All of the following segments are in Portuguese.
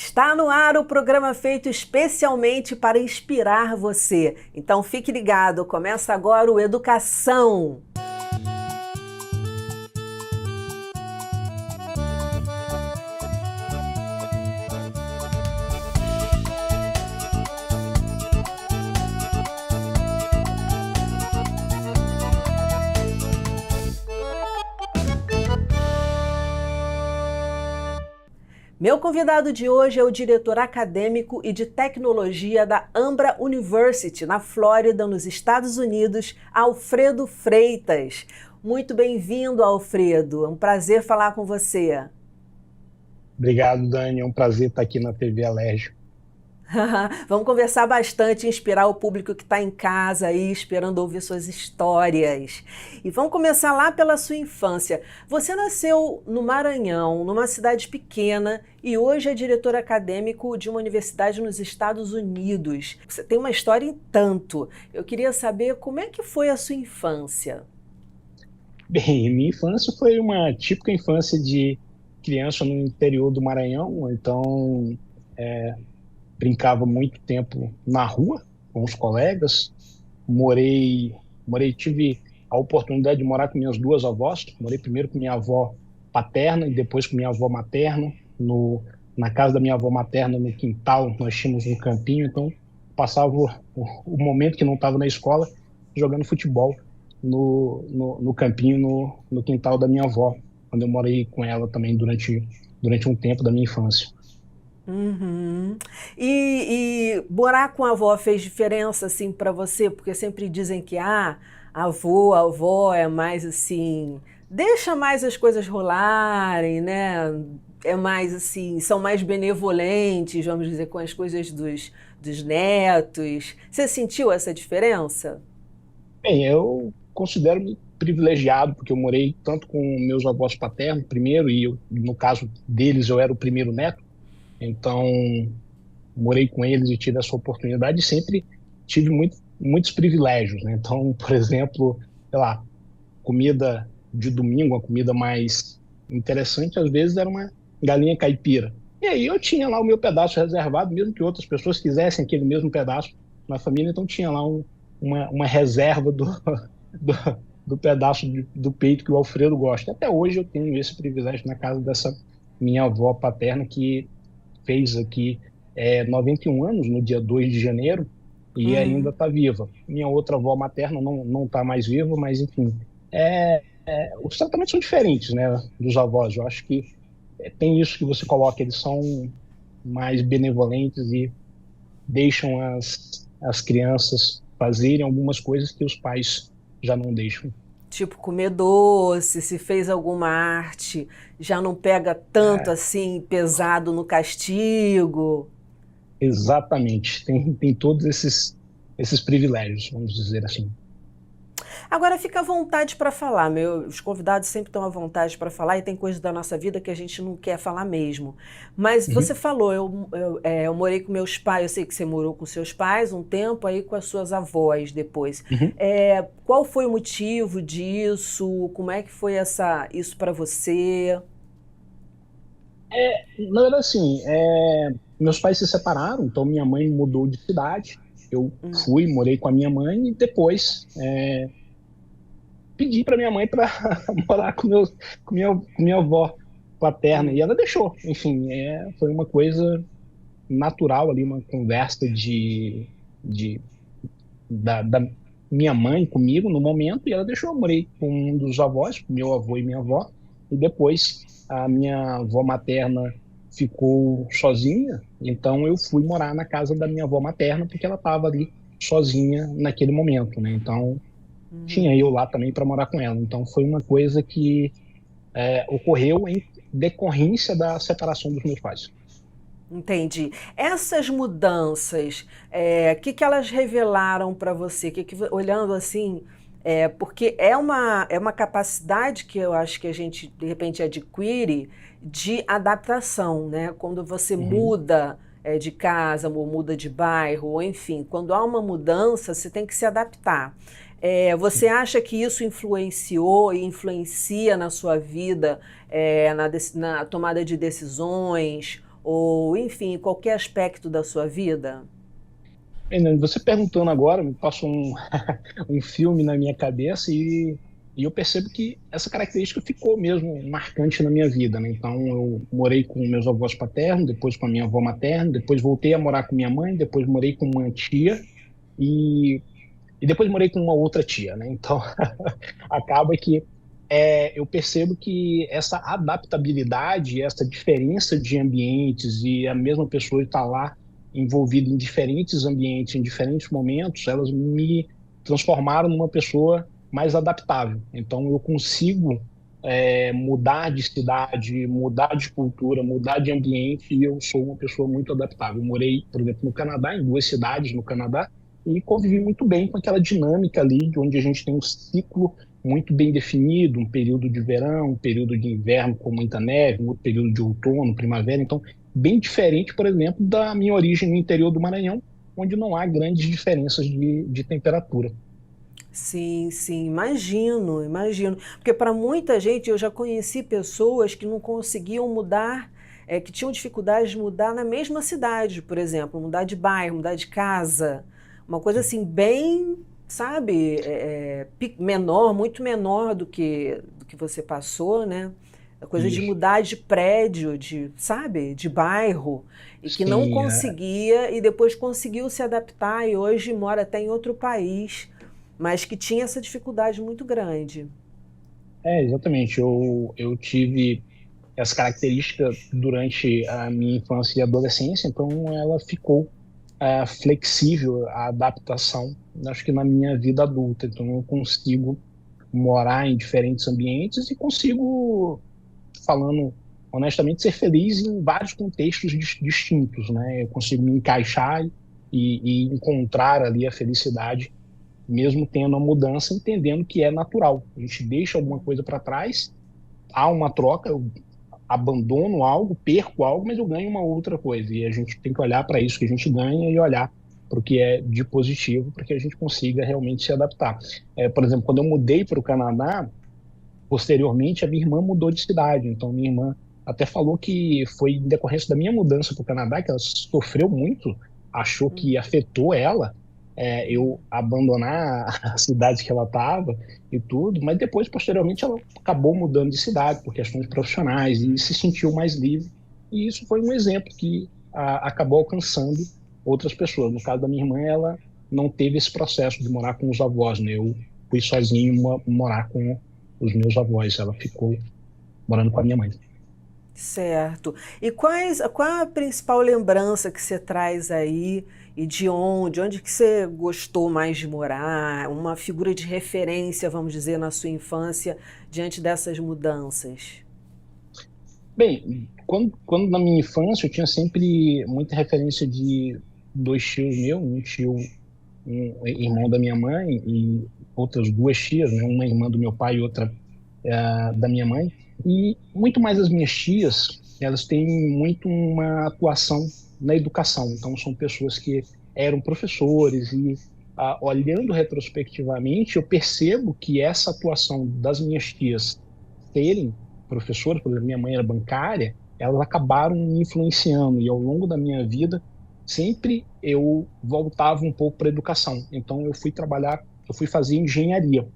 Está no ar o programa feito especialmente para inspirar você. Então fique ligado, começa agora o Educação. Meu convidado de hoje é o diretor acadêmico e de tecnologia da Ambra University, na Flórida, nos Estados Unidos, Alfredo Freitas. Muito bem-vindo, Alfredo. É um prazer falar com você. Obrigado, Dani. É um prazer estar aqui na TV Alerj. Vamos conversar bastante, inspirar o público que está em casa aí, esperando ouvir suas histórias. E vamos começar lá pela sua infância. Você nasceu no Maranhão, numa cidade pequena, e hoje é diretor acadêmico de uma universidade nos Estados Unidos. Você tem uma história em tanto. Eu queria saber como é que foi a sua infância. Bem, minha infância foi uma típica infância de criança no interior do Maranhão, então brincava muito tempo na rua com os colegas. Tive a oportunidade de morar com minhas duas avós. Morei primeiro com minha avó paterna e depois com minha avó materna. Na casa da minha avó materna, no quintal, nós tínhamos um campinho, então passava o momento que não estava na escola jogando futebol no campinho, no quintal da minha avó, quando eu morei com ela também durante um tempo da minha infância. Uhum. E morar com a avó fez diferença assim para você? Porque sempre dizem que a avó é mais assim, deixa mais as coisas rolarem, né? É mais assim, são mais benevolentes, vamos dizer, com as coisas dos netos. Você sentiu essa diferença? Bem, eu considero-me privilegiado, porque eu morei tanto com meus avós paternos primeiro, e no caso deles eu era o primeiro neto, então morei com eles e tive essa oportunidade e sempre tive muitos privilégios, né? Então, por exemplo, sei lá, comida de domingo, a comida mais interessante, às vezes era uma galinha caipira. E aí eu tinha lá o meu pedaço reservado, mesmo que outras pessoas quisessem aquele mesmo pedaço na família, então tinha lá uma reserva do, do pedaço do peito que o Alfredo gosta. Até hoje eu tenho esse privilégio na casa dessa minha avó paterna, que fez aqui 91 anos, no dia 2 de janeiro, e ainda Uhum. está viva. Minha outra avó materna não está mais viva, mas enfim, os tratamentos são diferentes, né, dos avós. Eu acho que tem isso que você coloca, eles são mais benevolentes e deixam as crianças fazerem algumas coisas que os pais já não deixam. Tipo, comer doce, se fez alguma arte, já não pega tanto É, assim pesado no castigo. exatamente, tem todos esses privilégios, vamos dizer assim. Agora fica à vontade para falar, os convidados sempre estão à vontade para falar e tem coisas da nossa vida que a gente não quer falar mesmo. Mas você Uhum. falou, eu morei com meus pais, eu sei que você morou com seus pais um tempo, aí com as suas avós depois. Uhum. Qual foi o motivo disso? Como é que foi isso para você? Na verdade, assim, meus pais se separaram, então minha mãe mudou de cidade. Eu morei com a minha mãe e depois pedi para minha mãe para morar com minha avó paterna e ela deixou. Enfim, foi uma coisa natural ali, uma conversa de da minha mãe comigo no momento e ela deixou. Eu morei com um dos avós, meu avô e minha avó, e depois a minha avó materna ficou sozinha, então eu fui morar na casa da minha avó materna porque ela estava ali sozinha naquele momento, né? Então tinha eu lá também para morar com ela. Então foi uma coisa que ocorreu em decorrência da separação dos meus pais. Entendi. Essas mudanças, que elas revelaram para você? Olhando assim, porque é uma capacidade que eu acho que a gente, de repente, adquire de adaptação, né? Quando você Uhum. muda, de casa, ou muda de bairro, ou enfim, quando há uma mudança, você tem que se adaptar. Você acha que isso influenciou e influencia na sua vida, na tomada de decisões? ou, enfim, qualquer aspecto da sua vida? Fernando, você perguntando agora, me passou um filme na minha cabeça e eu percebo que essa característica ficou mesmo marcante na minha vida, né? Então, eu morei com meus avós paternos, depois com a minha avó materna, depois voltei a morar com minha mãe, depois morei com uma tia e, e depois morei com uma outra tia, né? Então, acaba que eu percebo que essa adaptabilidade, essa diferença de ambientes e a mesma pessoa estar lá envolvida em diferentes ambientes, em diferentes momentos, elas me transformaram numa pessoa mais adaptável. Então, eu consigo mudar de cidade, mudar de cultura, mudar de ambiente, e eu sou uma pessoa muito adaptável. Eu morei, por exemplo, no Canadá, em 2 cidades no Canadá, e convivi muito bem com aquela dinâmica ali, de onde a gente tem um ciclo muito bem definido, um período de verão, um período de inverno com muita neve, um outro período de outono, primavera. Então, bem diferente, por exemplo, da minha origem no interior do Maranhão, onde não há grandes diferenças de temperatura. Sim, sim, imagino, imagino. Porque para muita gente eu já conheci pessoas que não conseguiam mudar, que tinham dificuldade de mudar na mesma cidade, por exemplo, mudar de bairro, mudar de casa. Uma coisa assim, bem, sabe, menor, muito menor do que você passou, né? A coisa de Isso. mudar de prédio, de, sabe, de bairro, e que não Sim, conseguia e depois conseguiu se adaptar e hoje mora até em outro país, mas que tinha essa dificuldade muito grande. exatamente. Eu tive essa característica durante a minha infância e adolescência, então ela ficou flexível à adaptação, acho que na minha vida adulta. Então eu consigo morar em diferentes ambientes e consigo, falando honestamente, ser feliz em vários contextos distintos, né? Eu consigo me encaixar e encontrar ali a felicidade, mesmo tendo a mudança, entendendo que é natural. A gente deixa alguma coisa para trás, há uma troca, eu abandono algo, perco algo, mas eu ganho uma outra coisa. E a gente tem que olhar para isso que a gente ganha e olhar para o que é de positivo, para que a gente consiga realmente se adaptar. Por exemplo, quando eu mudei para o Canadá, posteriormente, a minha irmã mudou de cidade. Então, minha irmã até falou que foi em decorrência da minha mudança para o Canadá, que ela sofreu muito, achou que afetou ela, eu abandonar a cidade que ela estava e tudo, mas depois, posteriormente, ela acabou mudando de cidade por questões profissionais e se sentiu mais livre. E isso foi um exemplo que acabou alcançando outras pessoas. No caso da minha irmã, ela não teve esse processo de morar com os avós, né? Eu fui sozinho morar com os meus avós. Ela ficou morando com a minha mãe. Certo. E qual a principal lembrança que você traz aí e de onde? Onde que você gostou mais de morar? Uma figura de referência, vamos dizer, na sua infância diante dessas mudanças? Bem, quando na minha infância eu tinha sempre muita referência de 2 tios meus, um tio, um irmão da minha mãe e outras 2 tias, né? Uma irmã do meu pai e outra da minha mãe. E muito mais as minhas tias, elas têm muito uma atuação na educação. Então, são pessoas que eram professores e, olhando retrospectivamente, eu percebo que essa atuação das minhas tias serem professoras, por exemplo, minha mãe era bancária, elas acabaram me influenciando. E ao longo da minha vida, sempre eu voltava um pouco para a educação. Então, eu fui fazer engenharia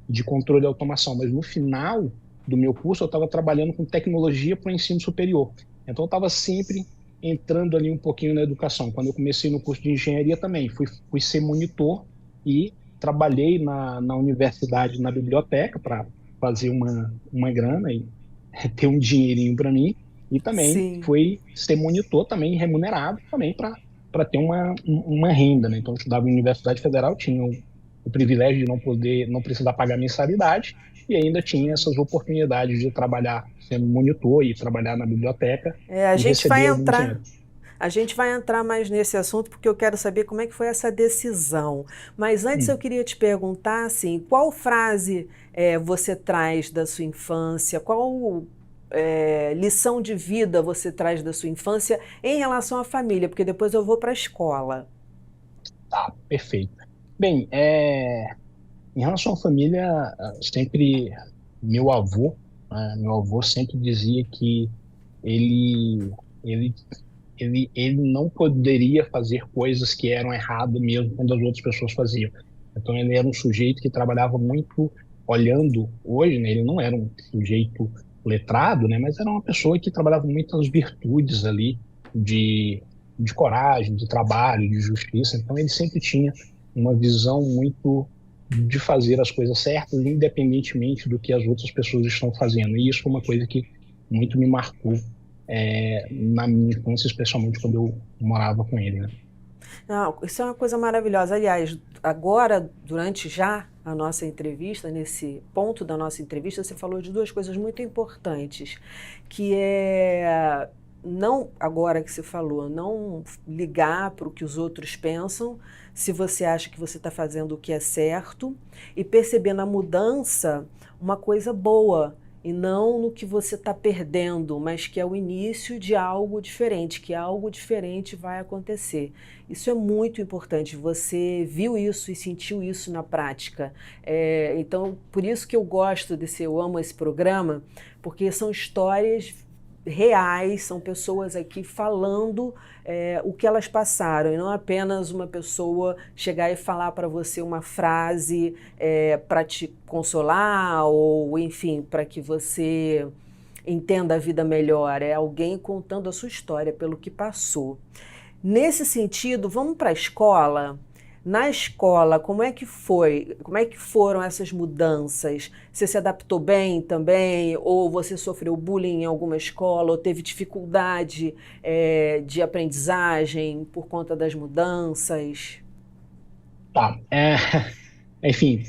de controle e automação, mas no final do meu curso eu estava trabalhando com tecnologia para o ensino superior. Então eu estava sempre entrando ali um pouquinho na educação. Quando eu comecei no curso de engenharia também, fui ser monitor e trabalhei na universidade, na biblioteca, para fazer uma grana e ter um dinheirinho para mim. E também Sim. fui ser monitor também remunerado também para ter uma renda, né? Então eu estudava em Universidade Federal, tinha o privilégio de não precisar pagar mensalidade e ainda tinha essas oportunidades de trabalhar sendo monitor e trabalhar na biblioteca É, a e gente vai receber algum entrar. dinheiro. A gente vai entrar mais nesse assunto porque eu quero saber como é que foi essa decisão. Mas antes eu Hum. queria te perguntar assim, qual frase você traz da sua infância? Qual lição de vida você traz da sua infância em relação à família? Porque depois eu vou para a escola. Tá, perfeito. Bem, em relação à família, sempre meu avô, meu avô sempre dizia que ele Ele, ele não poderia fazer coisas que eram erradas mesmo quando as outras pessoas faziam. Então ele era um sujeito que trabalhava muito olhando hoje, né? Ele não era um sujeito letrado, né? Mas era uma pessoa que trabalhava muitas virtudes ali de, de coragem, de trabalho, de justiça. Então ele sempre tinha uma visão muito de fazer as coisas certas, independentemente do que as outras pessoas estão fazendo. E isso foi uma coisa que muito me marcou na minha infância, especialmente quando eu morava com ele, né? Não, isso é uma coisa maravilhosa. Aliás, agora, durante já a nossa entrevista, nesse ponto da nossa entrevista, você falou de duas coisas muito importantes, que é não, agora que você falou, não ligar para o que os outros pensam, se você acha que você está fazendo o que é certo, e perceber na mudança uma coisa boa, e não no que você está perdendo, mas que é o início de algo diferente, que algo diferente vai acontecer. Isso é muito importante, você viu isso e sentiu isso na prática. Então, por isso que eu gosto eu amo esse programa, porque são histórias reais, são pessoas aqui falando o que elas passaram, e não apenas uma pessoa chegar e falar para você uma frase para te consolar ou, enfim, para que você entenda a vida melhor. É alguém contando a sua história pelo que passou. Nesse sentido, vamos para a escola. Na escola, como é que foi? Como é que foram essas mudanças? Você se adaptou bem também? Ou você sofreu bullying em alguma escola? Ou teve dificuldade de aprendizagem por conta das mudanças? Tá. Enfim,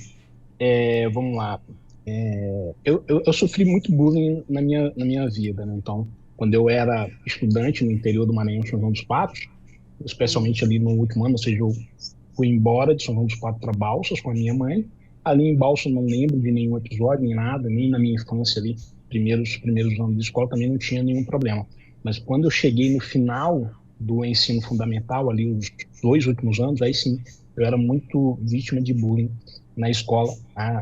vamos lá. Eu sofri muito bullying na minha vida, né? Então, quando eu era estudante no interior do Maranhão, São João dos Patos, especialmente ali no último ano, ou seja, eu fui embora de São João dos Patos para Balsas com a minha mãe. Ali em Balsas não lembro de nenhum episódio, nem nada, nem na minha infância ali, primeiros anos de escola também não tinha nenhum problema. Mas quando eu cheguei no final do ensino fundamental, ali os 2 últimos anos, aí sim, eu era muito vítima de bullying na escola,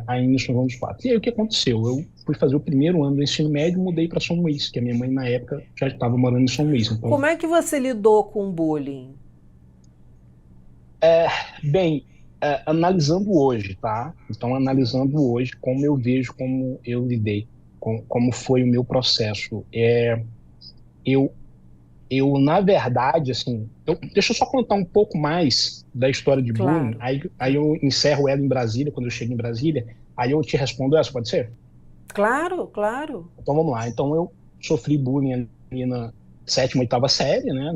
ainda em São João dos Patos. E aí o que aconteceu? Eu fui fazer o primeiro ano do ensino médio e mudei para São Luís, que a minha mãe na época já estava morando em São Luís. Então, Como é que você lidou com o bullying? É, bem, analisando hoje, tá? Então, analisando hoje, como eu vejo, como eu lidei, como foi o meu processo. Eu, na verdade, assim, deixa eu só contar um pouco mais da história de bullying, Claro, aí eu encerro ela em Brasília, quando eu chego em Brasília, aí eu te respondo essa, pode ser? claro, claro. Então vamos lá. Então eu sofri bullying ali na sétima, oitava série, né?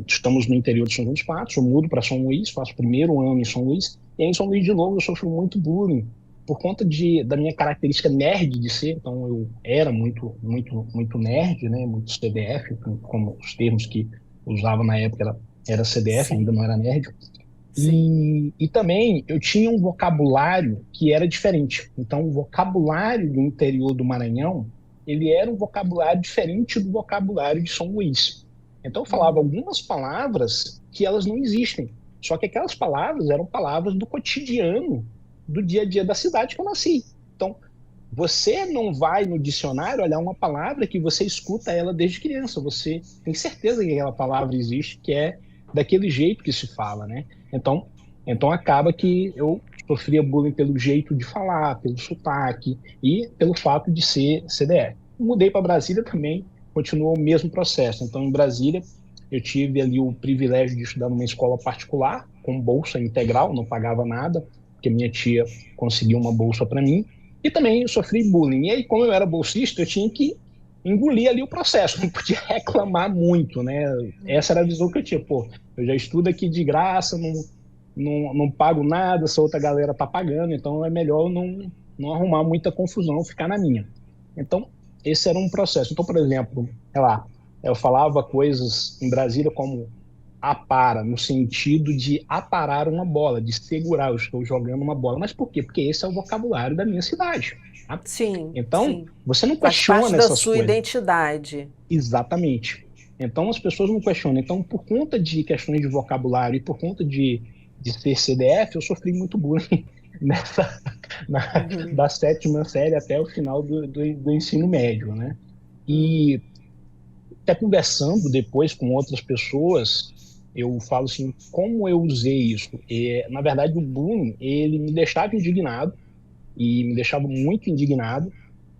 Estamos no interior de São João dos Patos, eu mudo para São Luís, faço o primeiro ano em São Luís, e aí em São Luís de novo eu sofro muito bullying por conta da minha característica nerd de ser. Então eu era muito nerd, né? Muito CDF, como os termos que usava na época era CDF, ainda Sim, não era nerd. sim. E também eu tinha um vocabulário que era diferente. Então, o vocabulário do interior do Maranhão, ele era um vocabulário diferente do vocabulário de São Luís. Então, eu falava algumas palavras que elas não existem. Só que aquelas palavras eram palavras do cotidiano, do dia a dia da cidade que eu nasci. Então, você não vai no dicionário olhar uma palavra que você escuta ela desde criança. Você tem certeza que aquela palavra existe, que é daquele jeito que se fala, né? Então, então acaba que eu sofria bullying pelo jeito de falar, pelo sotaque e pelo fato de ser CDF. Mudei para Brasília também, continuou o mesmo processo. Então, em Brasília, eu tive ali o privilégio de estudar numa escola particular, com bolsa integral, não pagava nada, porque minha tia conseguiu uma bolsa para mim. E também eu sofri bullying. E aí, como eu era bolsista, eu tinha que engolir ali o processo, não podia reclamar muito, né? Essa era a visão que eu tinha. Pô, eu já estudo aqui de graça, não pago nada, essa outra galera tá pagando, então é melhor não arrumar muita confusão, ficar na minha. Então, esse era um processo. Então, por exemplo, sei lá, eu falava coisas em Brasília como apara, no sentido de aparar uma bola, de segurar, eu estou jogando uma bola. Mas por quê? Porque esse é o vocabulário da minha cidade. Tá? Sim, Então, sim. você não Faz parte questiona da essas sua coisas. identidade. Exatamente. Então, as pessoas não questionam. Então, por conta de questões de vocabulário e por conta de ser CDF, eu sofri muito bullying nessa, Uhum. da sétima série até o final do ensino médio, né? Hum. E até conversando depois com outras pessoas, eu falo assim, como eu usei isso? Na verdade, o bullying, ele me deixava indignado, e me deixava muito indignado,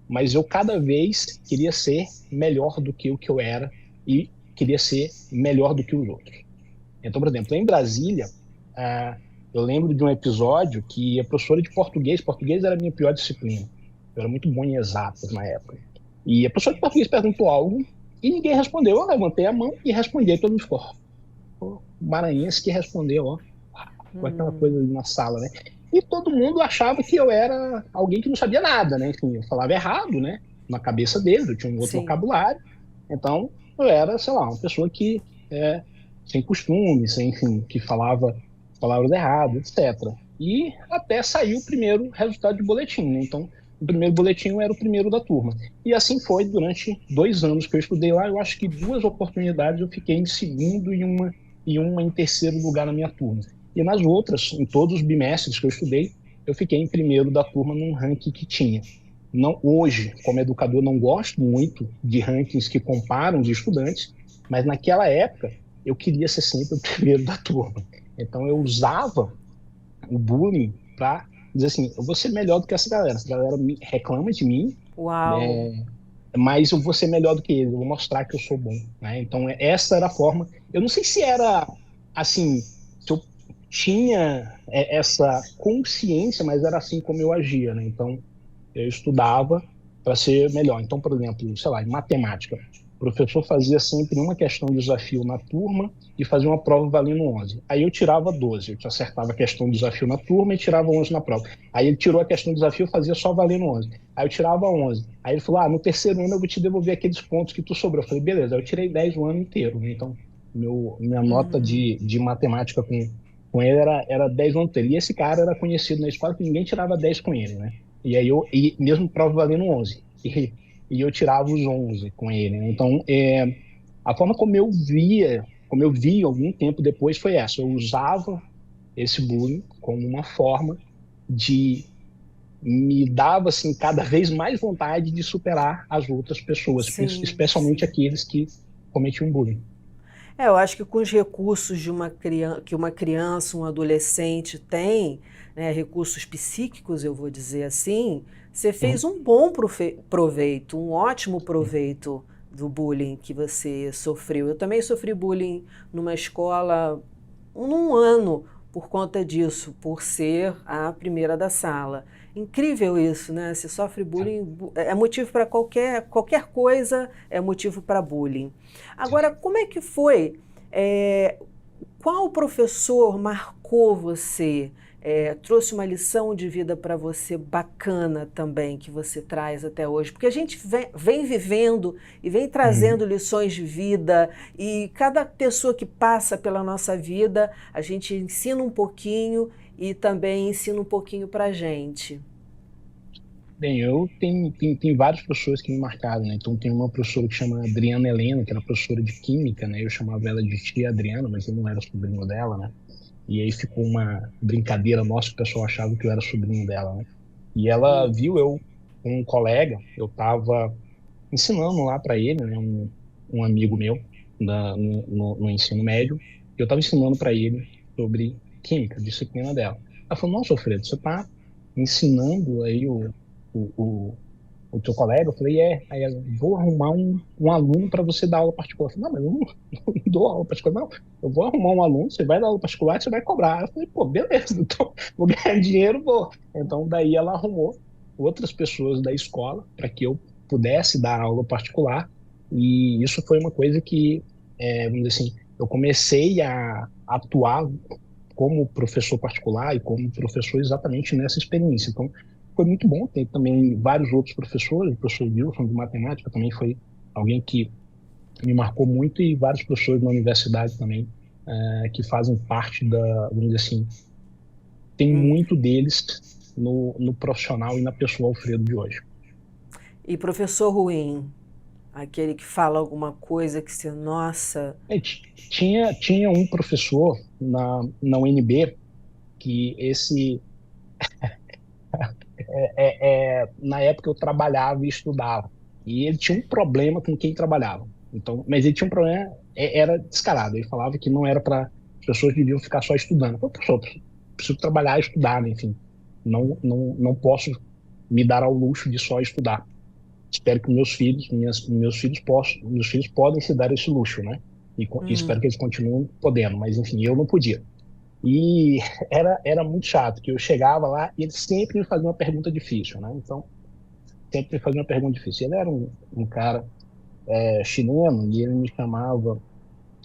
mas eu cada vez queria ser melhor do que o que eu era e queria ser melhor do que os outros. Então, por exemplo, em Brasília, eu lembro de um episódio que a professora de português era a minha pior disciplina. Eu era muito bom em exatas na época. E a professora de português perguntou algo e ninguém respondeu. Eu levantei a mão e respondi. Todo mundo ficou, o maranhense que respondeu, ó, com aquela coisa ali na sala, né? E todo mundo achava que eu era alguém que não sabia nada, né? Enfim, eu falava errado, né? Na cabeça deles, eu tinha um outro Sim. vocabulário. Então, eu era, sei lá, uma pessoa que sem costume, sem, enfim, que falava palavras erradas, etc. E até saiu o primeiro resultado de boletim, né? Então, o primeiro boletim eu era o primeiro da turma. E assim foi durante 2 anos que eu estudei lá. Eu acho que 2 oportunidades eu fiquei em segundo e uma em terceiro lugar na minha turma. E nas outras, em todos os bimestres que eu estudei, eu fiquei em primeiro da turma num ranking que tinha. Não, hoje, como educador, não gosto muito de rankings que comparam de estudantes, mas naquela época eu queria ser sempre o primeiro da turma. Então eu usava o bullying para dizer assim, eu vou ser melhor do que essa galera reclama de mim, Uau! mas eu vou ser melhor do que eles, eu vou mostrar que eu sou bom, né? Então essa era a forma, eu não sei se era assim, se eu tinha essa consciência, mas era assim como eu agia, né? Então eu estudava para ser melhor. Então, por exemplo, sei lá, em matemática, o professor fazia sempre uma questão de desafio na turma e fazia uma prova valendo 11. Aí eu tirava 12, eu acertava a questão de desafio na turma e tirava 11 na prova. Aí ele tirou a questão de desafio e fazia só valendo 11. Aí eu tirava 11. Aí ele falou, no terceiro ano eu vou te devolver aqueles pontos que tu sobrou. Eu falei, beleza. Aí eu tirei 10 o ano inteiro, né? Então, minha nota de matemática com ele era 10 o ano inteiro. E esse cara era conhecido na escola que ninguém tirava 10 com ele, né? E aí e mesmo prova valendo 11. E eu tirava os 11 com ele, né? Então, a forma como eu vi algum tempo depois foi essa. Eu usava esse bullying como uma forma de me dava assim cada vez mais vontade de superar as outras pessoas, Sim, especialmente sim. aqueles que cometiam bullying. Eu acho que com os recursos de uma criança, que uma criança, um adolescente tem, né, recursos psíquicos, eu vou dizer assim, você fez Uhum. um bom proveito, um ótimo proveito do bullying que você sofreu. Eu também sofri bullying numa escola, num ano, por conta disso, por ser a primeira da sala. Incrível isso, né? Se sofre bullying, é motivo para qualquer coisa, é motivo para bullying. Agora, como é que foi? Qual professor marcou você? Trouxe uma lição de vida para você bacana também, que você traz até hoje? Porque a gente vem vivendo e vem trazendo Uhum. lições de vida, e cada pessoa que passa pela nossa vida, a gente ensina um pouquinho e também ensina um pouquinho para a gente. Bem, eu tenho várias professoras que me marcaram, né? Então, tem uma professora que chama Adriana Helena, que era professora de Química, né? Eu chamava ela de tia Adriana, mas eu não era sobrinho dela, né? E aí ficou uma brincadeira nossa, que o pessoal achava que eu era sobrinho dela, né? E ela viu eu com um colega, eu estava ensinando lá para ele, né? Um amigo meu, no ensino médio, eu estava ensinando para ele sobre Química, disciplina dela. Ela falou, nossa, Alfredo, você está ensinando aí o, o, o teu colega? Eu falei, Aí ela, vou arrumar um aluno para você dar aula particular. Eu falei, não, mas eu não dou aula particular, não. Eu vou arrumar um aluno, você vai dar aula particular e você vai cobrar. Eu falei, pô, beleza, então vou ganhar dinheiro, vou. Então daí ela arrumou outras pessoas da escola para que eu pudesse dar aula particular. E isso foi uma coisa que, vamos dizer assim, eu comecei a atuar como professor particular e como professor exatamente nessa experiência. Então, foi muito bom. Tem também vários outros professores, o professor Wilson de matemática também foi alguém que me marcou muito, e vários professores na universidade também, que fazem parte vamos dizer assim, tem muito deles no profissional e na pessoa Alfredo de hoje. E professor ruim, aquele que fala alguma coisa que você, nossa, Tinha um professor na UNB que na época eu trabalhava e estudava, e ele tinha um problema com quem trabalhava. Então, mas ele tinha um problema, era descarado. Ele falava que não era para as pessoas deviam ficar só estudando. Eu falei, professor, preciso trabalhar, estudar, né? Enfim, não posso me dar ao luxo de só estudar. Espero que meus filhos podem se dar esse luxo, né? E espero que eles continuem podendo, mas enfim, eu não podia. E era muito chato, que eu chegava lá e ele sempre me fazia uma pergunta difícil, né? Então, sempre me fazia uma pergunta difícil. Ele era um cara chileno e ele me chamava,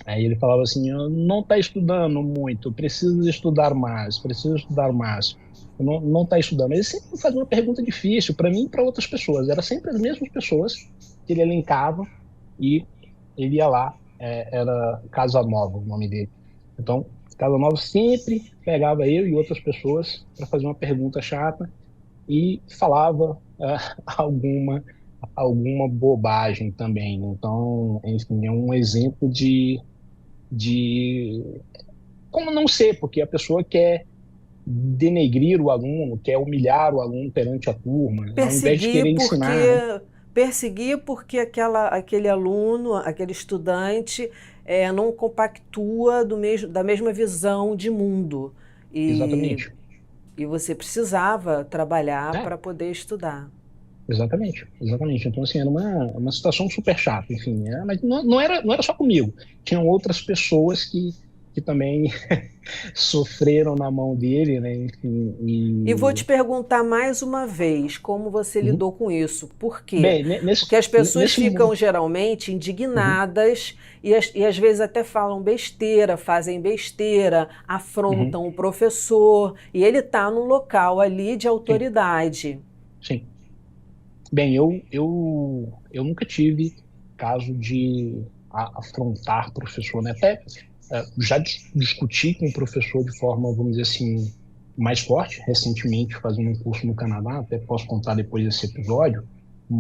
aí ele falava assim, "Eu não está estudando muito, preciso estudar mais, preciso estudar mais. Não está estudando." Ele sempre me fazia uma pergunta difícil para mim e para outras pessoas. Era sempre as mesmas pessoas que ele elencava e ele ia lá. Era Casa Nova o nome dele. Então, Casa Nova sempre pegava eu e outras pessoas para fazer uma pergunta chata e falava alguma alguma bobagem também. Então, enfim, é um exemplo de como não ser, porque a pessoa quer denegrir o aluno, quer humilhar o aluno perante a turma, ao invés de querer Perseguir ensinar, né? porque aquele aluno, aquele estudante, não compactua da mesma visão de mundo. E, Exatamente. e você precisava trabalhar É, para poder estudar. exatamente, exatamente. Então, assim, era uma situação super chata, enfim. Mas não era só comigo. Tinham outras pessoas que também sofreram na mão dele, né? Enfim, E vou e... te perguntar mais uma vez como você Uhum. lidou com isso. Por quê? Bem, Porque as pessoas nesse ficam mundo... geralmente Uhum, indignadas e às vezes até falam besteira, fazem besteira, uhum, afrontam o professor, e ele está no local ali de sim, autoridade. sim. Bem, eu nunca tive caso de afrontar professor, né? Até já discuti com o professor de forma, vamos dizer assim, mais forte, recentemente fazendo um curso no Canadá, até posso contar depois desse episódio,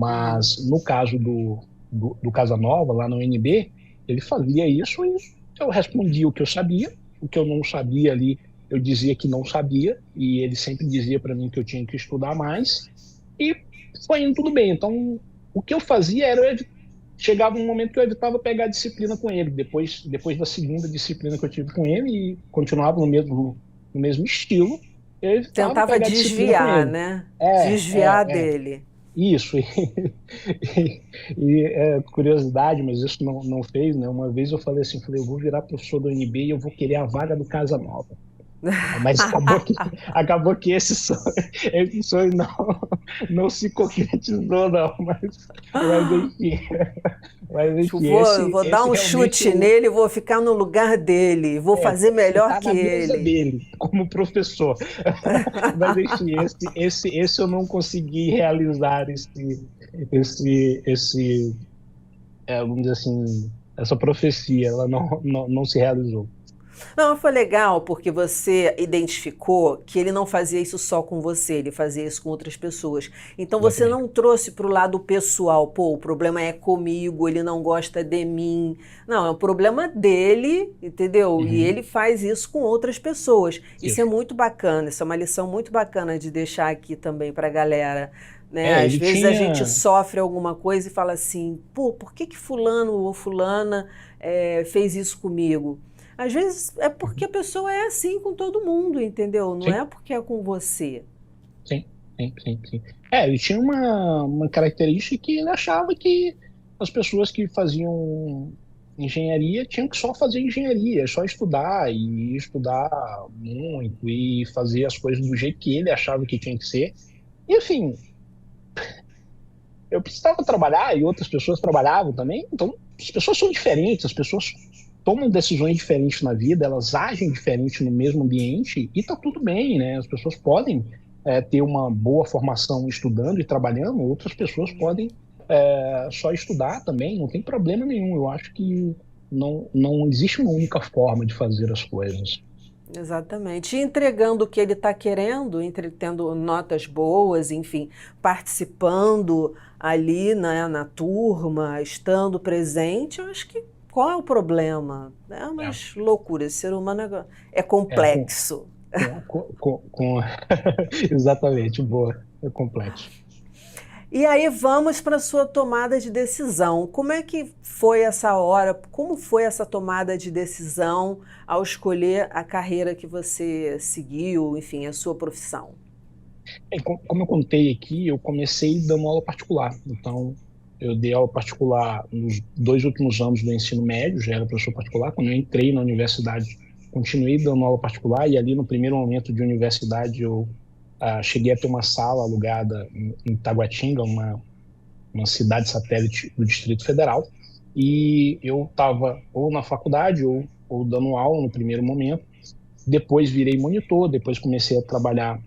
Uhum. mas no caso do Casanova, lá no UNB, ele fazia isso e eu respondia o que eu sabia, o que eu não sabia ali, eu dizia que não sabia, e ele sempre dizia para mim que eu tinha que estudar mais, e foi indo tudo bem. Então, o que eu fazia era, chegava um momento que eu evitava pegar a disciplina com ele. Depois da segunda disciplina que eu tive com ele, e continuava no mesmo estilo, eu evitava Tentava pegar a disciplina com desviar, ele. né? Desviar É, é. dele. Isso. Curiosidade, mas isso não fez, né? Uma vez eu falei assim, eu vou virar professor do UNB e eu vou querer a vaga do Casa Nova. Mas acabou que esse sonho não se concretizou, não. Mas enfim, Vou dar esse um realmente chute nele, vou ficar no lugar dele, vou fazer melhor está que na mesa ele. dele, como professor. Mas enfim, esse eu não consegui realizar esse vamos dizer assim, essa profecia, ela não se realizou. Não, foi legal porque você identificou que ele não fazia isso só com você, ele fazia isso com outras pessoas. Então você Exatamente. não trouxe para o lado pessoal, pô, o problema é comigo, ele não gosta de mim. Não, é o problema dele, entendeu? E Uhum. ele faz isso com outras pessoas. Isso é Isso. muito bacana, isso é uma lição muito bacana de deixar aqui também para a galera. Né? Às Ele vezes a gente tinha. sofre alguma coisa e fala assim, pô, por que fulano ou fulana fez isso comigo? Às vezes é porque a pessoa é assim com todo mundo, entendeu? Não Sim, é porque é com você. sim, sim, sim, sim. Ele tinha uma característica que ele achava que as pessoas que faziam engenharia tinham que só fazer engenharia, só estudar e estudar muito e fazer as coisas do jeito que ele achava que tinha que ser. E, enfim, eu precisava trabalhar e outras pessoas trabalhavam também, então as pessoas são diferentes, as pessoas tomam decisões diferentes na vida, elas agem diferente no mesmo ambiente e tá tudo bem, né? As pessoas podem ter uma boa formação estudando e trabalhando, outras pessoas podem só estudar também, não tem problema nenhum. Eu acho que não existe uma única forma de fazer as coisas. Exatamente. E entregando o que ele está querendo, tendo notas boas, enfim, participando ali na turma, estando presente, eu acho que qual é o problema? É É, umas loucuras. Ser humano é é com, complexo. com, com, com- com- exatamente, boa, é complexo. E aí vamos para a sua tomada de decisão. Como é que foi essa hora? Como foi essa tomada de decisão ao escolher a carreira que você seguiu, enfim, a sua profissão? Como eu contei aqui, eu comecei dando aula particular. Então, eu dei aula particular nos 2 últimos anos do ensino médio, já era professor particular. Quando eu entrei na universidade, continuei dando aula particular, e ali no primeiro momento de universidade eu cheguei a ter uma sala alugada em Taguatinga, uma cidade satélite do Distrito Federal, e eu estava ou na faculdade ou dando aula no primeiro momento. Depois virei monitor, depois comecei a trabalhar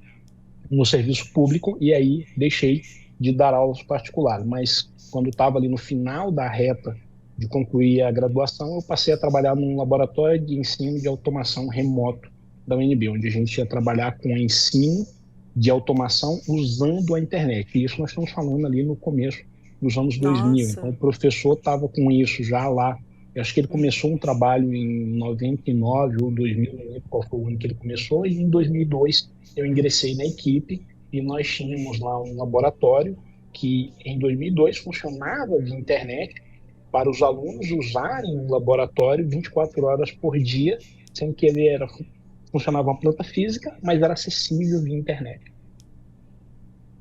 no serviço público e aí deixei de dar aulas particulares. Mas quando estava ali no final da reta de concluir a graduação, eu passei a trabalhar num laboratório de ensino de automação remoto da UNB, onde a gente ia trabalhar com ensino de automação usando a internet. E isso nós estamos falando ali no começo dos anos 2000. Então, Nossa. o professor estava com isso já lá. Eu acho que ele começou um trabalho em 99 ou 2000, não lembro qual foi o ano que ele começou, e em 2002 eu ingressei na equipe e nós tínhamos lá um laboratório que em 2002 funcionava via internet para os alunos usarem o laboratório 24 horas por dia, sem que funcionava uma planta física, mas era acessível via internet.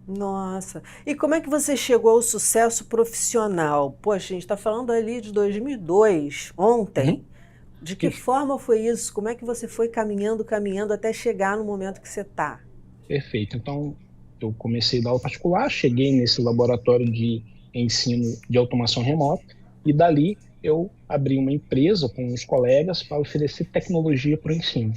Nossa. E como é que você chegou ao sucesso profissional? Poxa, a gente está falando ali de 2002, ontem. Uhum. De que forma foi isso? Como é que você foi caminhando, caminhando até chegar no momento que você está? Perfeito. Então, eu comecei a dar aula particular, cheguei nesse laboratório de ensino de automação remota e dali eu abri uma empresa com uns colegas para oferecer tecnologia para o ensino.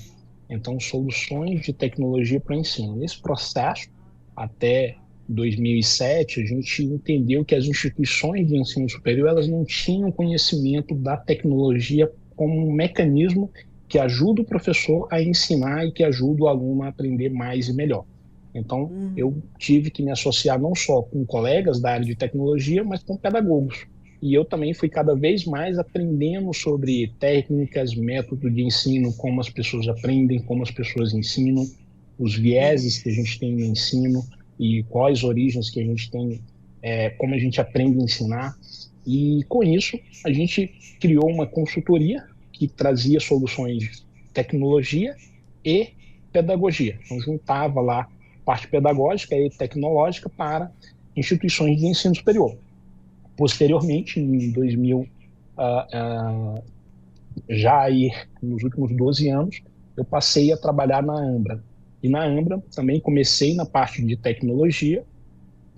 Então, soluções de tecnologia para o ensino. Nesse processo, até 2007, a gente entendeu que as instituições de ensino superior elas não tinham conhecimento da tecnologia como um mecanismo que ajuda o professor a ensinar e que ajuda o aluno a aprender mais e melhor. Então, eu tive que me associar não só com colegas da área de tecnologia, mas com pedagogos. E eu também fui cada vez mais aprendendo sobre técnicas, método de ensino, como as pessoas aprendem, como as pessoas ensinam, os vieses que a gente tem no ensino e quais origens que a gente tem, como a gente aprende a ensinar. E com isso, a gente criou uma consultoria que trazia soluções de tecnologia e pedagogia. Então, juntava lá parte pedagógica e tecnológica para instituições de ensino superior. Posteriormente, em 2000, já aí nos últimos 12 anos, eu passei a trabalhar na Ambra. E na Ambra também comecei na parte de tecnologia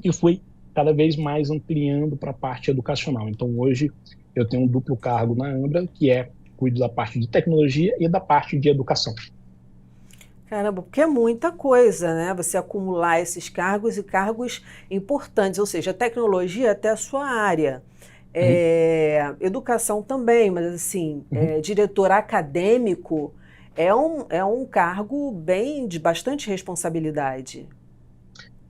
e fui cada vez mais ampliando para a parte educacional. Então, hoje, eu tenho um duplo cargo na Ambra, que cuido da parte de tecnologia e da parte de educação. Caramba, porque é muita coisa, né? Você acumular esses cargos e cargos importantes, ou seja, a tecnologia é até a sua área. Uhum, Educação também, mas assim, uhum. diretor acadêmico é um cargo bem de bastante responsabilidade.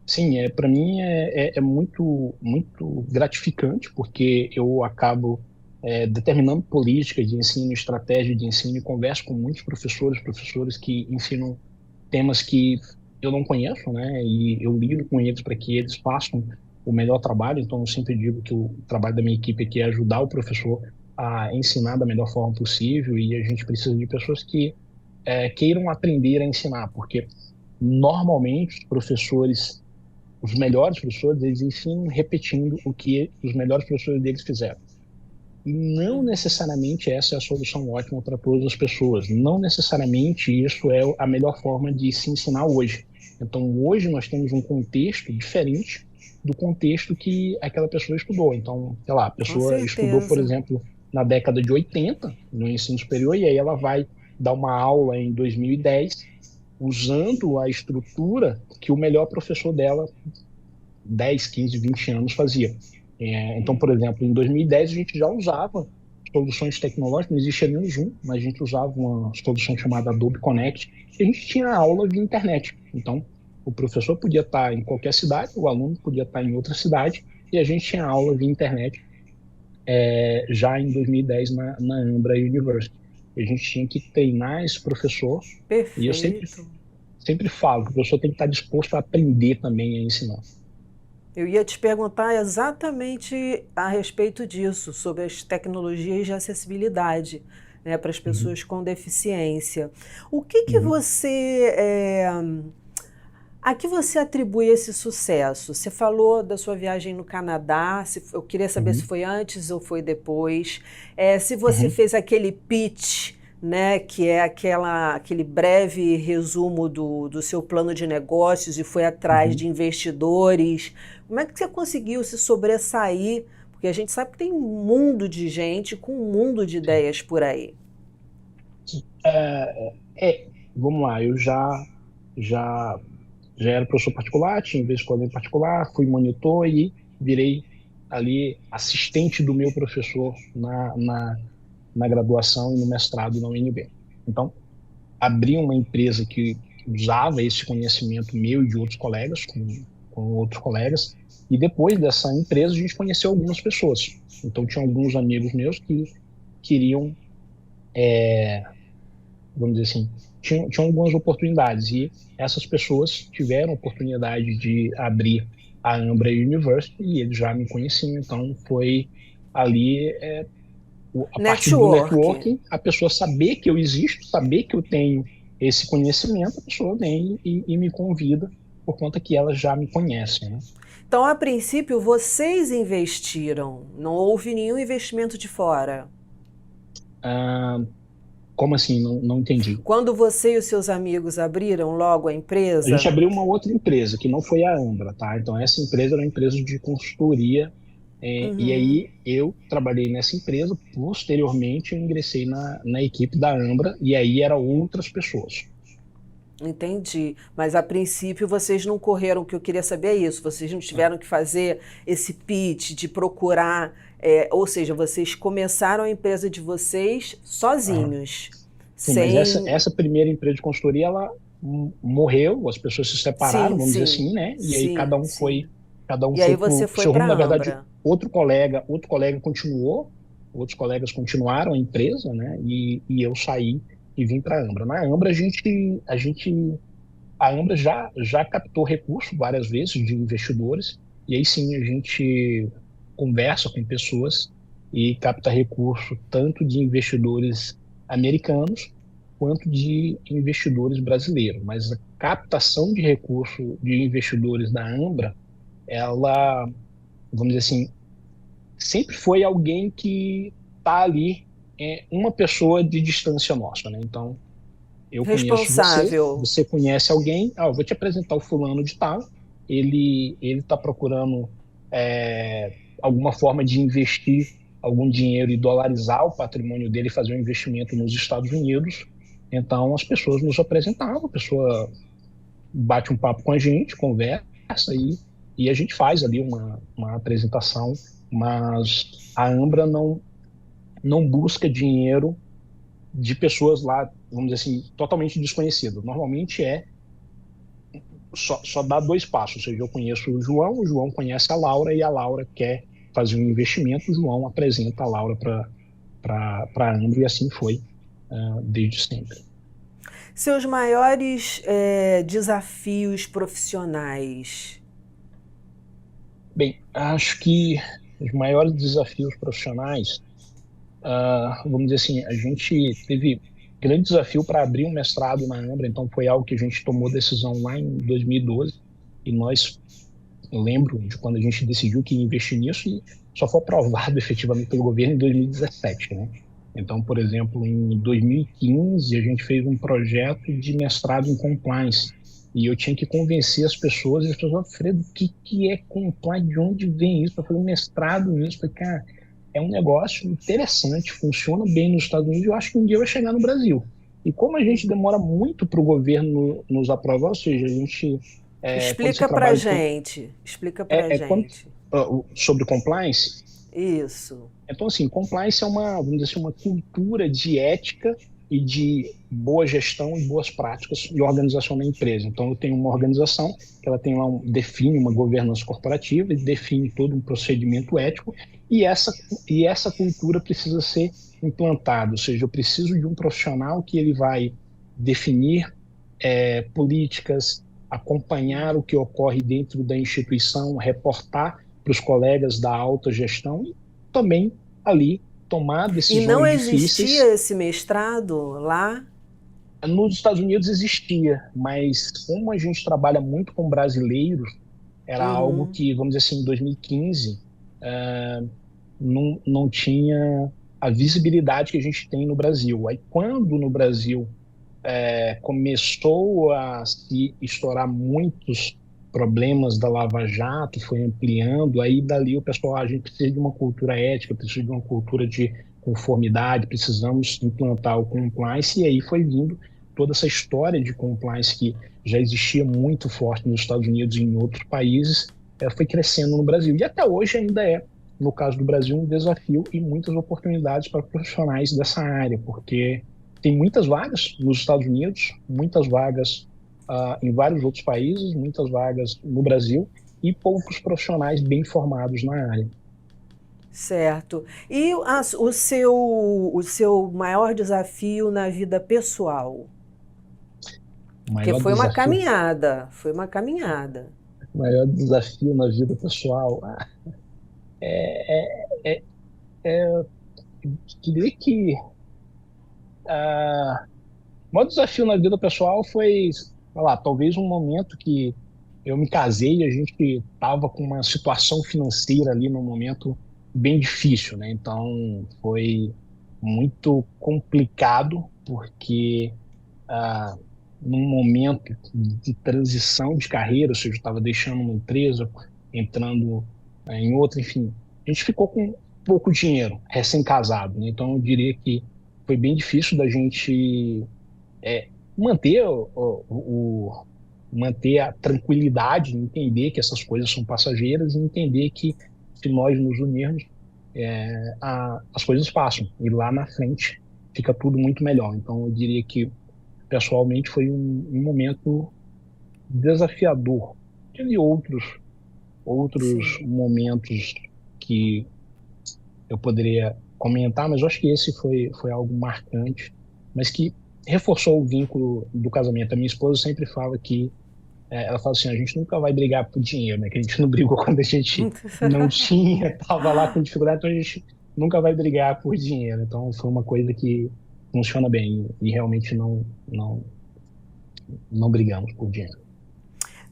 Sim, para mim é muito, muito gratificante, porque eu acabo determinando políticas de ensino, estratégia de ensino, e converso com muitos professores que ensinam temas que eu não conheço, né? E eu lido com eles para que eles façam o melhor trabalho. Então, eu sempre digo que o trabalho da minha equipe aqui é ajudar o professor a ensinar da melhor forma possível, e a gente precisa de pessoas que queiram aprender a ensinar, porque normalmente os melhores professores, eles ensinam repetindo o que os melhores professores deles fizeram. E não necessariamente essa é a solução ótima para todas as pessoas. Não necessariamente isso é a melhor forma de se ensinar hoje. Então, hoje nós temos um contexto diferente do contexto que aquela pessoa estudou. Então, sei lá, a Com pessoa estudou, por certeza. exemplo, na década de 80, no ensino superior, e aí ela vai dar uma aula em 2010, usando a estrutura que o melhor professor dela, 10, 15, 20 anos, fazia. Então, por exemplo, em 2010 a gente já usava soluções tecnológicas, não existia nem o Zoom, mas a gente usava uma solução chamada Adobe Connect, e a gente tinha aula via internet. Então, o professor podia estar em qualquer cidade, o aluno podia estar em outra cidade, e a gente tinha aula via internet já em 2010 na Ambra University. E a gente tinha que treinar esse professor, e eu Perfeito. sempre falo que o professor tem que estar disposto a aprender também a ensinar. Eu ia te perguntar exatamente a respeito disso, sobre as tecnologias de acessibilidade, né, para as Uhum, pessoas com deficiência. O que que uhum, você, a que você atribui esse sucesso? Você falou da sua viagem no Canadá, eu queria saber se uhum, foi antes ou foi depois. Se você uhum, fez aquele pitch, né, que é aquele breve resumo do seu plano de negócios e foi atrás uhum. de investidores. Como é que você conseguiu se sobressair? Porque a gente sabe que tem um mundo de gente com um mundo de Sim. ideias por aí. Vamos lá, eu já, já era professor particular, tinha vez escola em particular, fui monitor e virei ali assistente do meu professor na graduação e no mestrado na UNB. Então, abri uma empresa que usava esse conhecimento meu e de outros colegas, com outros colegas, e depois dessa empresa a gente conheceu algumas pessoas. Então, tinha alguns amigos meus que queriam, vamos dizer assim, tinham algumas oportunidades e essas pessoas tiveram a oportunidade de abrir a Ambra University e eles já me conheciam, então foi ali a partir do Network. networking, a pessoa saber que eu existo, saber que eu tenho esse conhecimento, a pessoa vem e me convida por conta que ela já me conhece, né? Então, a princípio, vocês investiram, não houve nenhum investimento de fora. Ah, como assim? Não entendi. Quando você e os seus amigos abriram logo a A gente empresa, abriu uma outra empresa, que não foi a Ambra, tá? Então, essa empresa era uma empresa de consultoria, e uhum, aí eu trabalhei nessa empresa, posteriormente eu ingressei na equipe da Ambra, e aí eram outras pessoas. entendi. Mas a princípio vocês não correram, o que eu queria saber é isso, vocês não tiveram que fazer esse pitch de procurar, ou seja, vocês começaram a empresa de vocês Aham. sozinhos, Sim, mas essa, sem. essa primeira empresa de consultoria, ela morreu, as pessoas se separaram, Sim, vamos dizer sim, assim, né? E aí sim, sim. cada um E aí foi você pro foi seu rumo. para Na a verdade, Ambra. outro colega continuou, outros colegas continuaram a empresa, né? E eu saí e vim para a Ambra. Na Ambra, a Ambra já captou recurso várias vezes de investidores, e aí sim a gente conversa com pessoas e capta recurso tanto de investidores americanos quanto de investidores brasileiros. Mas a captação de recurso de investidores da Ambra, ela, vamos dizer assim, sempre foi alguém que está ali, uma pessoa de distância nossa, né? Então, eu conheço você, Responsável. você conhece alguém, eu vou te apresentar o fulano de tal, ele está procurando alguma forma de investir algum dinheiro e dolarizar o patrimônio dele e fazer um investimento nos Estados Unidos. Então as pessoas nos apresentavam, a pessoa bate um papo com a gente, conversa e a gente faz ali uma apresentação, mas a Ambra não busca dinheiro de pessoas lá, vamos dizer assim, totalmente desconhecidas. Normalmente só dá dois passos, ou seja, eu conheço o João conhece a Laura e a Laura quer fazer um investimento, o João apresenta a Laura para a Ambra e assim foi desde sempre. Seus maiores desafios profissionais. Bem, acho que os maiores desafios profissionais, vamos dizer assim, a gente teve grande desafio para abrir um mestrado na Ambra, então foi algo que a gente tomou decisão lá em 2012 e nós eu lembro de quando a gente decidiu que ia investir nisso e só foi aprovado efetivamente pelo governo em 2017, né? Então, por exemplo, em 2015, a gente fez um projeto de mestrado em compliance e eu tinha que convencer as pessoas, e as pessoas, Alfredo, o que é compliance? De onde vem isso? Para fazer um mestrado nisso? Eu falei, cara, é um negócio interessante, funciona bem nos Estados Unidos e eu acho que um dia vai chegar no Brasil. E como a gente demora muito para o governo nos aprovar, ou seja, a gente, quando você Explica pra trabalha gente. Explica pra quando, gente. sobre compliance, Isso. então assim, compliance é vamos dizer assim, uma cultura de ética e de boa gestão e boas práticas de organização da empresa. Então eu tenho uma organização que ela tem lá define uma governança corporativa e define todo um procedimento ético e essa cultura precisa ser implantada, ou seja, eu preciso de um profissional que ele vai definir políticas, acompanhar o que ocorre dentro da instituição, reportar para os colegas da alta gestão e também ali tomar E não decisões existia difíceis. esse mestrado lá? Nos Estados Unidos existia, mas como a gente trabalha muito com brasileiros, era algo Uhum. que, vamos dizer assim, em 2015, não tinha a visibilidade que a gente tem no Brasil. Aí, quando no Brasil começou a se estourar muitos problemas da Lava Jato, foi ampliando, aí dali o pessoal, a gente precisa de uma cultura ética, precisa de uma cultura de conformidade, precisamos implantar o compliance, e aí foi vindo toda essa história de compliance que já existia muito forte nos Estados Unidos e em outros países, foi crescendo no Brasil. E até hoje ainda é, no caso do Brasil, um desafio e muitas oportunidades para profissionais dessa área, porque tem muitas vagas nos Estados Unidos, muitas vagas em vários outros países, muitas vagas no Brasil e poucos profissionais bem formados na área. Certo. E o seu maior desafio na vida pessoal? O Porque maior desafio, foi uma caminhada. o maior desafio na vida pessoal, é, diria que o maior desafio na vida pessoal foi, sei lá, talvez um momento que eu me casei e a gente estava com uma situação financeira ali num momento bem difícil, né? Então foi muito complicado porque ah, num momento de transição de carreira, ou seja, eu estava deixando uma empresa, entrando em outra, enfim, a gente ficou com pouco dinheiro, recém-casado, né? Então eu diria que foi bem difícil da gente é, manter manter a tranquilidade, entender que essas coisas são passageiras e entender que se nós nos unirmos, as coisas passam e lá na frente fica tudo muito melhor. Então eu diria que pessoalmente foi um momento desafiador. Teve outros Sim. momentos que eu poderia comentar, mas eu acho que esse foi algo marcante, mas que reforçou o vínculo do casamento. A minha esposa sempre fala que ela fala assim, a gente nunca vai brigar por dinheiro, né? Que a gente não brigou quando a gente não tinha, estava lá com dificuldade, então a gente nunca vai brigar por dinheiro. Então foi uma coisa que funciona bem e realmente não brigamos por dinheiro.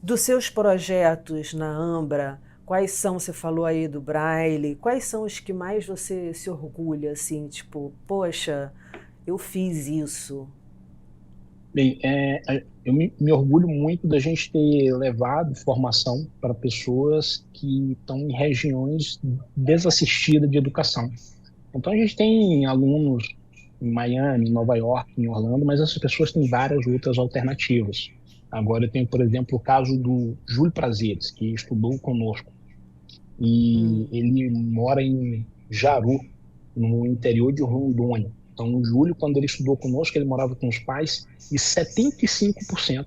Dos seus projetos na Ambra, quais são, você falou aí do Braille, quais são os que mais você se orgulha, assim, tipo, poxa, eu fiz isso. Bem, eu me orgulho muito da gente ter levado formação para pessoas que estão em regiões desassistidas de educação. Então, a gente tem alunos em Miami, em Nova York, em Orlando, mas essas pessoas têm várias outras alternativas. Agora, eu tenho, por exemplo, o caso do Júlio Prazeres, que estudou conosco, e ele mora em Jaru, no interior de Rondônia. Então, o Júlio, quando ele estudou conosco, ele morava com os pais, e 75%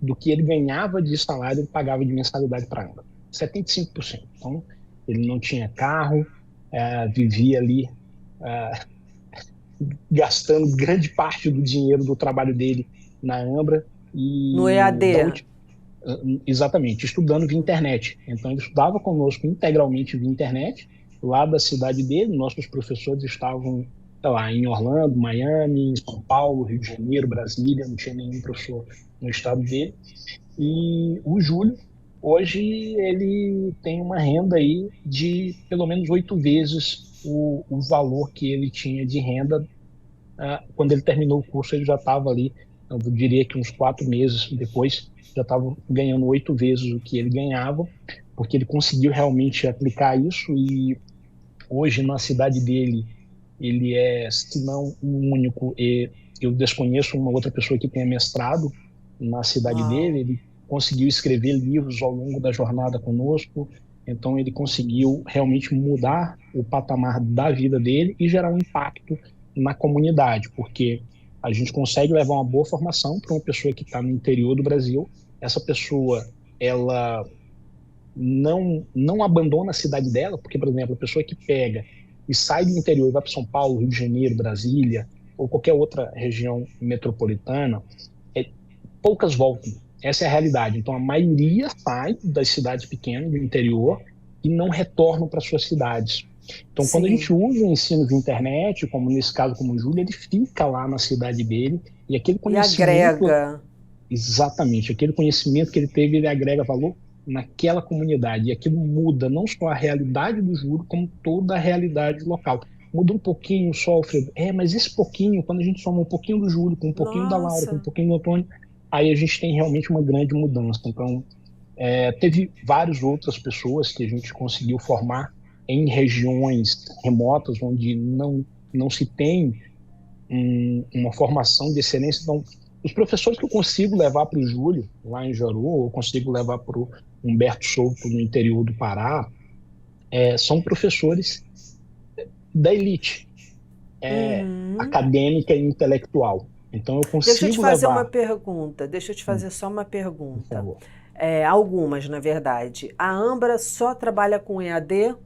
do que ele ganhava de salário, ele pagava de mensalidade para ela. 75%. Então, ele não tinha carro, vivia ali gastando grande parte do dinheiro do trabalho dele na Ambra No e EAD. exatamente, estudando via internet. Então ele estudava conosco integralmente via internet, lá da cidade dele, nossos professores estavam, sei lá, em Orlando, Miami, São Paulo, Rio de Janeiro, Brasília, não tinha nenhum professor no estado dele. E o Júlio, hoje, ele tem uma renda aí de pelo menos 8 vezes o valor que ele tinha de renda. Quando ele terminou o curso, ele já estava ali, eu diria que uns 4 meses depois, já estava ganhando 8 vezes o que ele ganhava, porque ele conseguiu realmente aplicar isso e hoje na cidade dele, ele é, se não o único, e eu desconheço uma outra pessoa que tenha mestrado na cidade dele, Uau. ele conseguiu escrever livros ao longo da jornada conosco, então ele conseguiu realmente mudar o patamar da vida dele e gerar um impacto na comunidade, porque a gente consegue levar uma boa formação para uma pessoa que está no interior do Brasil, essa pessoa, ela não abandona a cidade dela, porque, por exemplo, a pessoa que pega e sai do interior e vai para São Paulo, Rio de Janeiro, Brasília, ou qualquer outra região metropolitana, poucas voltam. Essa é a realidade. Então, a maioria sai das cidades pequenas, do interior, e não retornam para suas cidades. Então, quando a Sim. gente usa o ensino de internet, como nesse caso, como o Júlio, ele fica lá na cidade dele, e aquele E conhecimento, agrega. exatamente, aquele conhecimento que ele teve, ele agrega valor naquela comunidade. E aquilo muda não só a realidade do Júlio, como toda a realidade local. Muda um pouquinho só, Alfredo. Mas esse pouquinho, quando a gente soma um pouquinho do Júlio, com um pouquinho da Laura, com um Nossa. pouquinho do Antônio, aí a gente tem realmente uma grande mudança. Então, teve várias outras pessoas que a gente conseguiu formar em regiões remotas, onde não se tem uma formação de excelência. Então, os professores que eu consigo levar para o Júlio, lá em Jaru, ou consigo levar para o Humberto Souto, no interior do Pará, são professores da elite Uhum. acadêmica e intelectual. Então, eu Deixa eu te consigo fazer uma levar, pergunta. Deixa eu te fazer só uma por pergunta. favor. Algumas, na verdade. A Ambra só trabalha com EAD?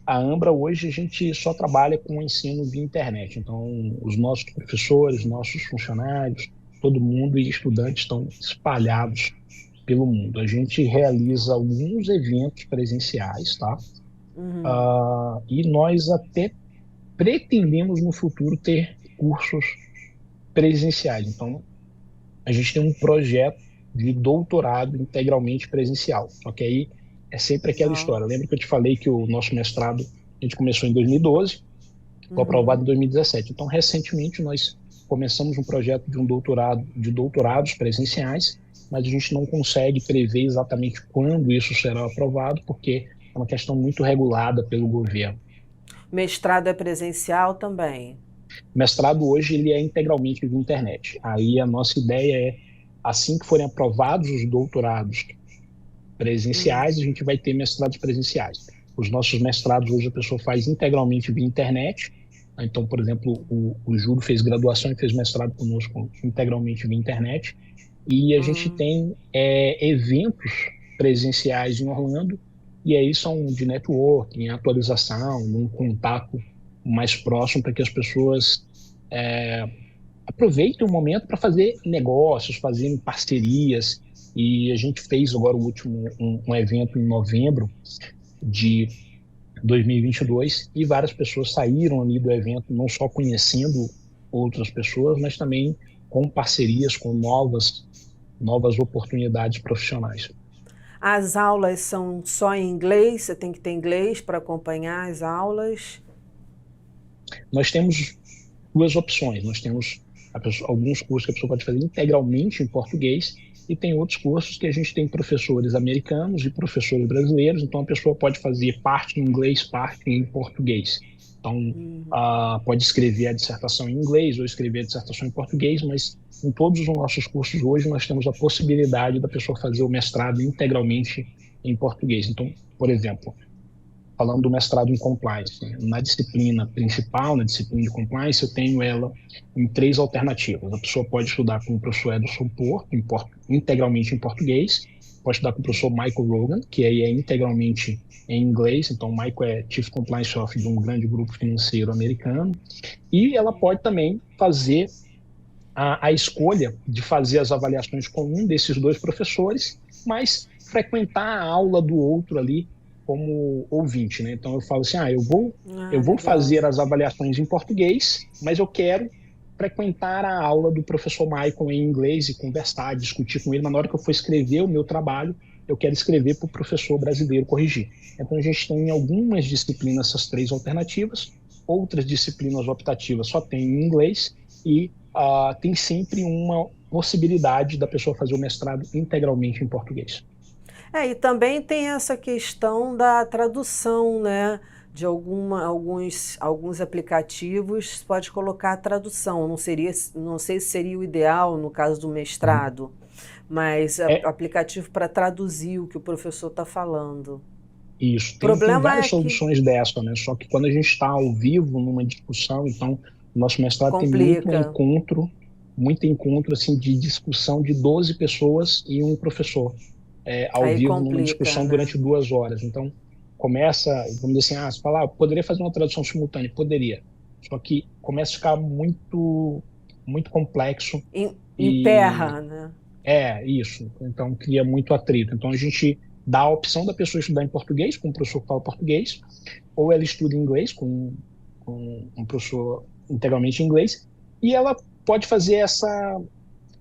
A Ambra, hoje, a gente só trabalha com o ensino via internet. Então, os nossos professores, nossos funcionários, todo mundo e estudantes estão espalhados pelo mundo. A gente realiza alguns eventos presenciais, tá? Uhum. E nós até pretendemos no futuro ter cursos presenciais. Então, a gente tem um projeto de doutorado integralmente presencial. Só que aí é sempre aquela Ó. história. Lembra que eu te falei que o nosso mestrado a gente começou em 2012, foi aprovado Uhum. em 2017. Então, recentemente, nós começamos um projeto de um doutorado, de doutorados presenciais, mas a gente não consegue prever exatamente quando isso será aprovado, porque é uma questão muito regulada pelo governo. Mestrado é presencial também. O mestrado hoje ele é integralmente via internet. Aí a nossa ideia é, assim que forem aprovados os doutorados Hum. presenciais, a gente vai ter mestrados presenciais. Os nossos mestrados hoje a pessoa faz integralmente via internet. Então, por exemplo, o Júlio fez graduação e fez mestrado conosco integralmente via internet. E a gente Hum. tem eventos presenciais em Orlando, e aí são de networking, atualização, um contato mais próximo para que as pessoas é, aproveitem o momento para fazer negócios, fazerem parcerias. E a gente fez agora o último um evento em novembro de 2022 e várias pessoas saíram ali do evento não só conhecendo outras pessoas, mas também com parcerias, com novas oportunidades profissionais. As aulas são só em inglês? Você tem que ter inglês para acompanhar as aulas? Nós temos duas opções. Nós temos alguns cursos que a pessoa pode fazer integralmente em português e tem outros cursos que a gente tem professores americanos e professores brasileiros, então a pessoa pode fazer parte em inglês, parte em português. Então, Uhum. pode escrever a dissertação em inglês ou escrever a dissertação em português, mas em todos os nossos cursos hoje nós temos a possibilidade da pessoa fazer o mestrado integralmente em português. Então, por exemplo, falando do mestrado em compliance, né? Na disciplina principal, na disciplina de compliance, eu tenho ela em três alternativas. A pessoa pode estudar com o professor Ederson Porto, integralmente em português, pode estudar com o professor Michael Rogan, que aí é integralmente em inglês, então o Michael é Chief Compliance Officer de um grande grupo financeiro americano, e ela pode também fazer a escolha de fazer as avaliações com um desses dois professores, mas frequentar a aula do outro ali como ouvinte, né? Então eu falo assim, eu Ah, vou legal. fazer as avaliações em português, mas eu quero frequentar a aula do professor Michael em inglês e conversar, discutir com ele, mas na hora que eu for escrever o meu trabalho, eu quero escrever para o professor brasileiro corrigir. Então a gente tem em algumas disciplinas essas três alternativas, outras disciplinas optativas só tem em inglês e tem sempre uma possibilidade da pessoa fazer o mestrado integralmente em português. E também tem essa questão da tradução, né? De alguns aplicativos pode colocar a tradução. Não sei se seria o ideal no caso do Uhum. mestrado, mas É aplicativo para traduzir o que o professor está falando. isso. O Tem problema várias é que soluções dessa, né? Só que quando a gente está ao vivo numa discussão, então, o nosso mestrado tem complica, muito encontro assim, de discussão de 12 pessoas e um professor, ao aí vivo numa complica, discussão né? durante 2 horas. Então, começa, vamos dizer assim, você fala, poderia fazer uma tradução simultânea? Poderia. Só que começa a ficar muito, muito complexo e Emperra, né? Isso. Então, cria muito atrito. Então, a gente dá a opção da pessoa estudar em português, com um professor que fala português, ou ela estuda em inglês, com um professor integralmente em inglês, e ela pode fazer essa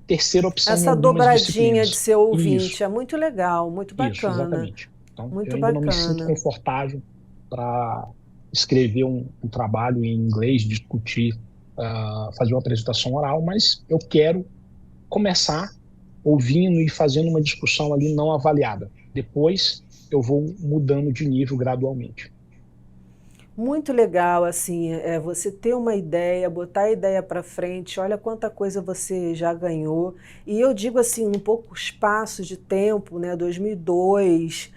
terceira opção em Essa algumas dobradinha de disciplinas. ser ouvinte Isso, é muito legal, muito isso, bacana, exatamente. Então, eu muito ainda não me sinto bacana. confortável para escrever um trabalho em inglês, discutir, fazer uma apresentação oral, mas eu quero começar ouvindo e fazendo uma discussão ali não avaliada. Depois eu vou mudando de nível gradualmente. Muito legal, assim, você ter uma ideia, botar a ideia para frente, olha quanta coisa você já ganhou. E eu digo assim, um pouco espaço de tempo, né, 2002,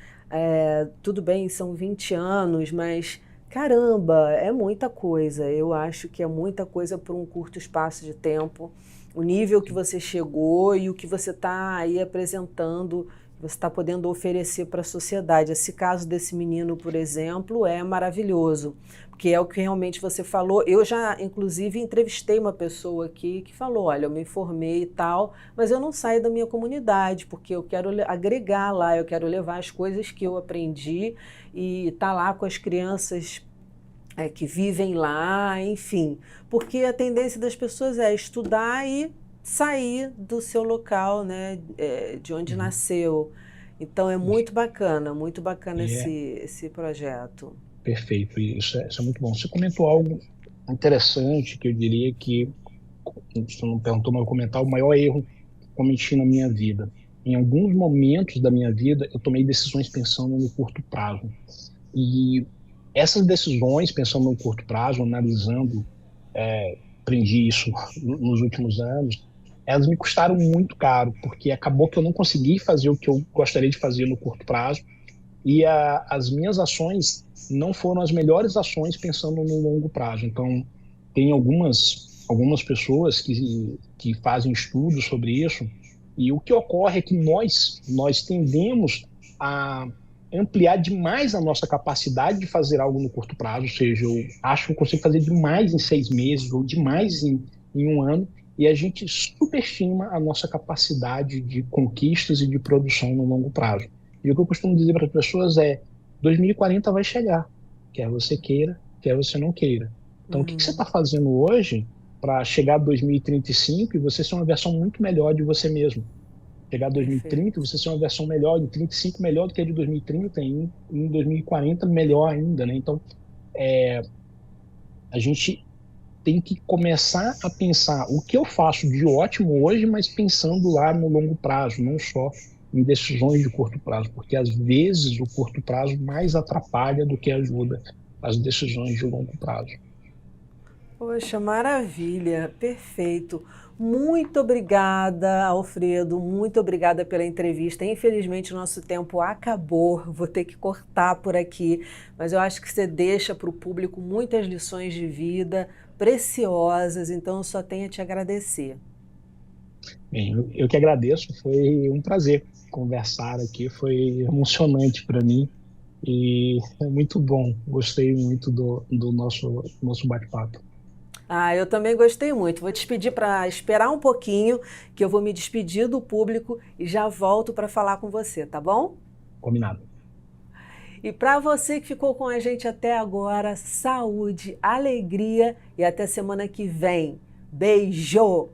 tudo bem, são 20 anos, mas caramba, é muita coisa. Eu acho que é muita coisa por um curto espaço de tempo. O nível que você chegou e o que você está aí apresentando, você está podendo oferecer para a sociedade. Esse caso desse menino, por exemplo, é maravilhoso, porque é o que realmente você falou. Eu já, inclusive, entrevistei uma pessoa aqui que falou, olha, eu me formei e tal, mas eu não saio da minha comunidade, porque eu quero agregar lá, eu quero levar as coisas que eu aprendi e estar lá com as crianças que vivem lá, enfim. Porque a tendência das pessoas é estudar e sair do seu local, né, de onde Uhum. nasceu. Então é muito bacana É esse projeto. perfeito, isso é muito bom. Você comentou algo interessante que eu diria que, você não perguntou, mas eu vou comentar, o maior erro que cometi na minha vida. Em alguns momentos da minha vida, eu tomei decisões pensando no curto prazo. E essas decisões, pensando no curto prazo, analisando, aprendi isso nos últimos anos, elas me custaram muito caro, porque acabou que eu não consegui fazer o que eu gostaria de fazer no curto prazo, e as minhas ações não foram as melhores ações pensando no longo prazo. Então, tem algumas pessoas que fazem estudos sobre isso, e o que ocorre é que nós tendemos a ampliar demais a nossa capacidade de fazer algo no curto prazo, ou seja, eu acho que eu consigo fazer demais em 6 meses ou demais em um ano, e a gente superestima a nossa capacidade de conquistas e de produção no longo prazo. E o que eu costumo dizer para as pessoas é: 2040 vai chegar, quer você queira, quer você não queira. Então, o que você está fazendo hoje para chegar a 2035 e você ser uma versão muito melhor de você mesmo? Chegar a 2030 e Perfeito. você ser uma versão melhor, em 35 melhor do que a de 2030, e em 2040 melhor ainda, né? Então, a gente tem que começar a pensar o que eu faço de ótimo hoje, mas pensando lá no longo prazo, não só em decisões de curto prazo, porque às vezes o curto prazo mais atrapalha do que ajuda as decisões de longo prazo. Poxa, maravilha, perfeito. Muito obrigada, Alfredo, muito obrigada pela entrevista. Infelizmente, o nosso tempo acabou, vou ter que cortar por aqui, mas eu acho que você deixa para o público muitas lições de vida preciosas, então eu só tenho a te agradecer. Bem, eu que agradeço, foi um prazer conversar aqui, foi emocionante para mim e é muito bom, gostei muito do nosso bate-papo. Ah, eu também gostei muito. Vou te pedir para esperar um pouquinho, que eu vou me despedir do público e já volto para falar com você, tá bom? Combinado. E para você que ficou com a gente até agora, saúde, alegria e até semana que vem. Beijo!